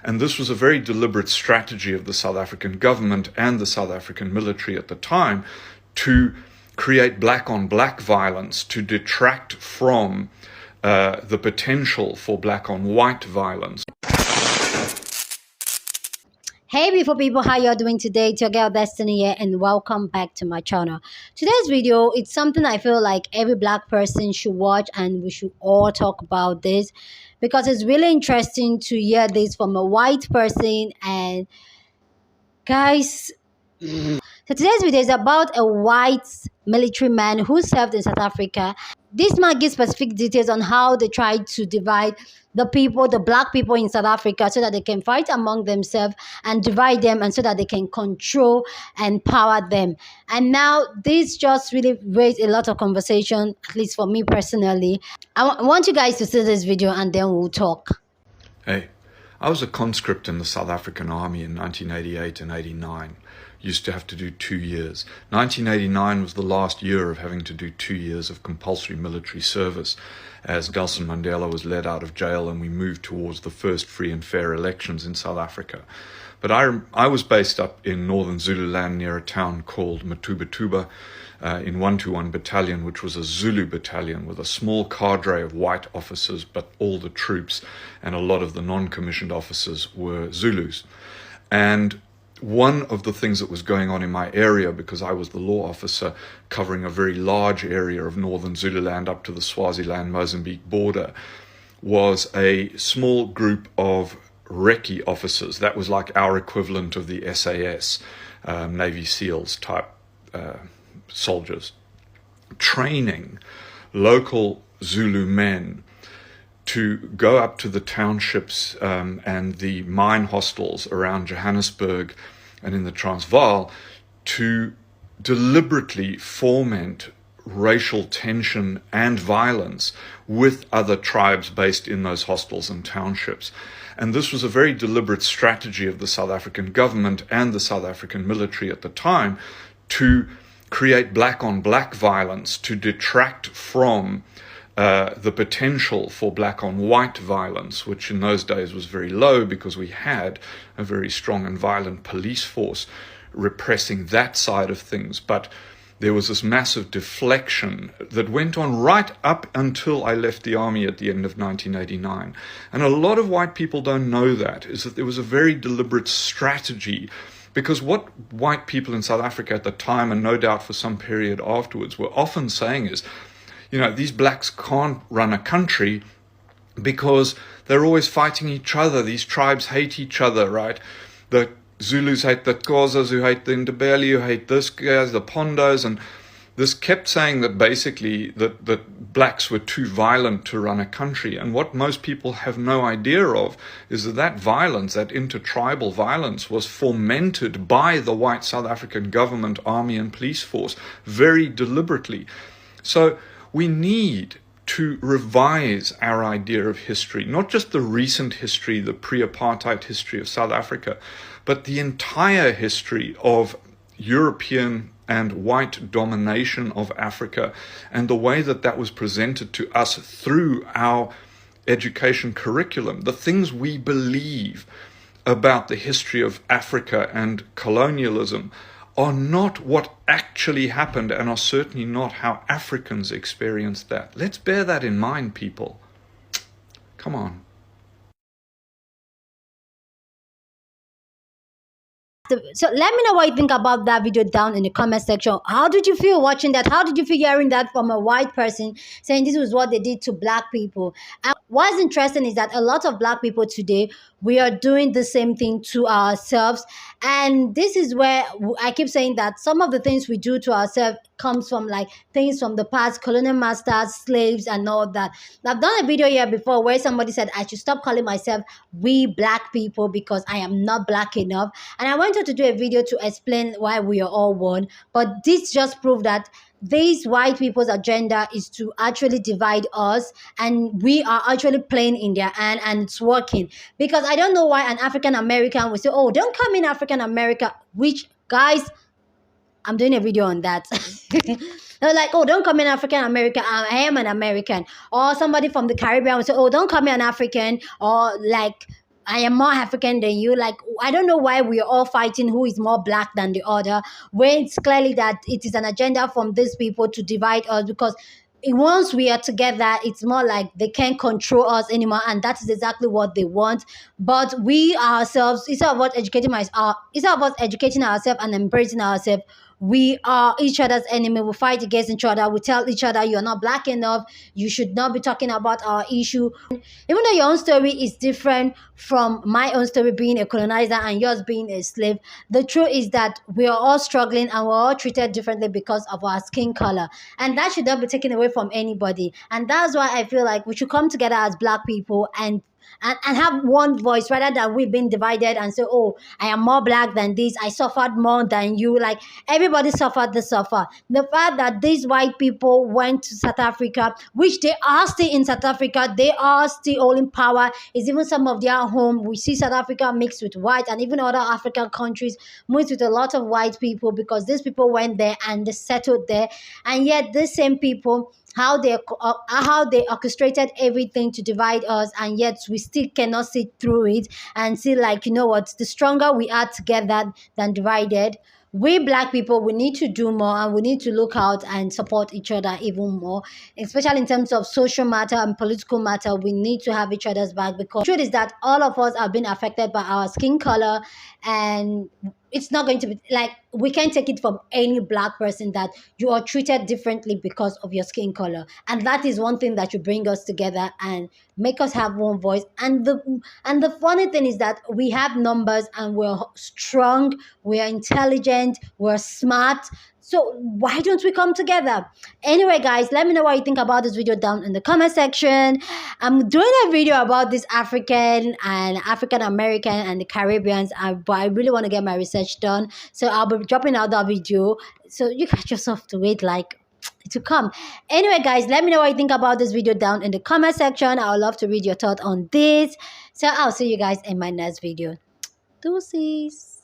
And this was a very deliberate strategy of the South African government and the South African military at the time to create black-on-black violence, to detract from the potential for black-on-white violence. Hey beautiful people, how you're doing today? It's your girl Destiny here, and welcome back to my channel. Today's video, it's something I feel like every black person should watch, and we should all talk about this because it's really interesting to hear this from a white person. And guys, so today's video is about a white military man who served in South Africa. This man gives specific details on how they tried to divide the people, the black people in South Africa, so that they can fight among themselves and divide them, and so that they can control and power them. And now this just really raised a lot of conversation, at least for me personally. I want you guys to see this video and then we'll talk. Hey, I was a conscript in the South African Army in 1988 and 89. Used to have to do 2 years. 1989 was the last year of having to do 2 years of compulsory military service as Nelson Mandela was led out of jail and we moved towards the first free and fair elections in South Africa. But I was based up in northern Zululand near a town called Matubatuba in 121 Battalion, which was a Zulu battalion with a small cadre of white officers, but all the troops and a lot of the non-commissioned officers were Zulus. And one of the things that was going on in my area, because I was the law officer covering a very large area of northern Zululand up to the Swaziland-Mozambique border, was a small group of recce officers. That was like our equivalent of the SAS, Navy SEALs type soldiers, training local Zulu men to go up to the townships and the mine hostels around Johannesburg and in the Transvaal to deliberately foment racial tension and violence with other tribes based in those hostels and townships. And this was a very deliberate strategy of the South African government and the South African military at the time to create black-on-black violence, to detract from the potential for black-on-white violence, which in those days was very low because we had a very strong and violent police force repressing that side of things. But there was this massive deflection that went on right up until I left the army at the end of 1989. And a lot of white people don't know that, is that there was a very deliberate strategy, because what white people in South Africa at the time, and no doubt for some period afterwards, were often saying is, you know, these blacks can't run a country because they're always fighting each other. These tribes hate each other, right? The Zulus hate the Xhosas, who hate the Ndebele, who hate this guys, the Pondos, and this kept saying that basically that blacks were too violent to run a country. And what most people have no idea of is that that violence, that intertribal violence, was fomented by the white South African government, army and police force very deliberately. So we need to revise our idea of history, not just the recent history, the pre-apartheid history of South Africa, but the entire history of European and white domination of Africa, and the way that that was presented to us through our education curriculum, the things we believe about the history of Africa and colonialism are not what actually happened, and are certainly not how Africans experienced that. Let's bear that in mind, people. Come on. So let me know what you think about that video down in the comment section. How did you feel watching that? How did you feel hearing that from a white person saying this was what they did to black people? And what's interesting is that a lot of black people today, we are doing the same thing to ourselves. And this is where I keep saying that some of the things we do to ourselves comes from like things from the past, colonial masters, slaves, and all that. I've done a video here before where somebody said I should stop calling myself we black people because I am not black enough. And I wanted to do a video to explain why we are all one. But this just proved that these white people's agenda is to actually divide us, and we are actually playing in their hand, and it's working. Because I don't know why an African American will say, oh, don't come in African America, which, guys, I'm doing a video on that. They're like, oh, don't come in African American, I am an American. Or somebody from the Caribbean will say, oh, don't come in African, or like I am more African than you. Like, I don't know why we are all fighting who is more black than the other, when it's clearly that it is an agenda from these people to divide us. Because once we are together, it's more like they can't control us anymore, and that is exactly what they want. But we ourselves, instead of us educating ourselves and embracing ourselves, we are each other's enemy. We fight against each other. We tell each other, you're not black enough, you should not be talking about our issue. Even though your own story is different from my own story, being a colonizer and yours being a slave, the truth is that we are all struggling and we're all treated differently because of our skin color. And that should not be taken away from anybody. And that's why I feel like we should come together as black people and have one voice, rather than we being divided and say, oh, I am more black than this, I suffered more than you. Like, everybody suffered the suffer. The fact that these white people went to South Africa, which they are still in South Africa, they are still holding power, is even some of their home. We see South Africa mixed with white, and even other African countries mixed with a lot of white people, because these people went there and they settled there. And yet these same people, how they orchestrated everything to divide us, and yet we still cannot see through it and see, like, you know what, the stronger we are together than divided. We black people, we need to do more, and we need to look out and support each other even more, especially in terms of social matter and political matter. We need to have each other's back, because the truth is that all of us have been affected by our skin color. And it's not going to be like, we can't take it from any black person that you are treated differently because of your skin color. And that is one thing that should bring us together and make us have one voice. And the funny thing is that we have numbers, and we're strong, we're intelligent, we're smart. So why don't we come together? Anyway, guys, let me know what you think about this video down in the comment section. I'm doing a video about this African and African American and the Caribbeans, but I really want to get my research done. So I'll be dropping out that video. So you guys just have to wait, like, to come. Anyway, guys, let me know what you think about this video down in the comment section. I would love to read your thoughts on this. So I'll see you guys in my next video. Deuces.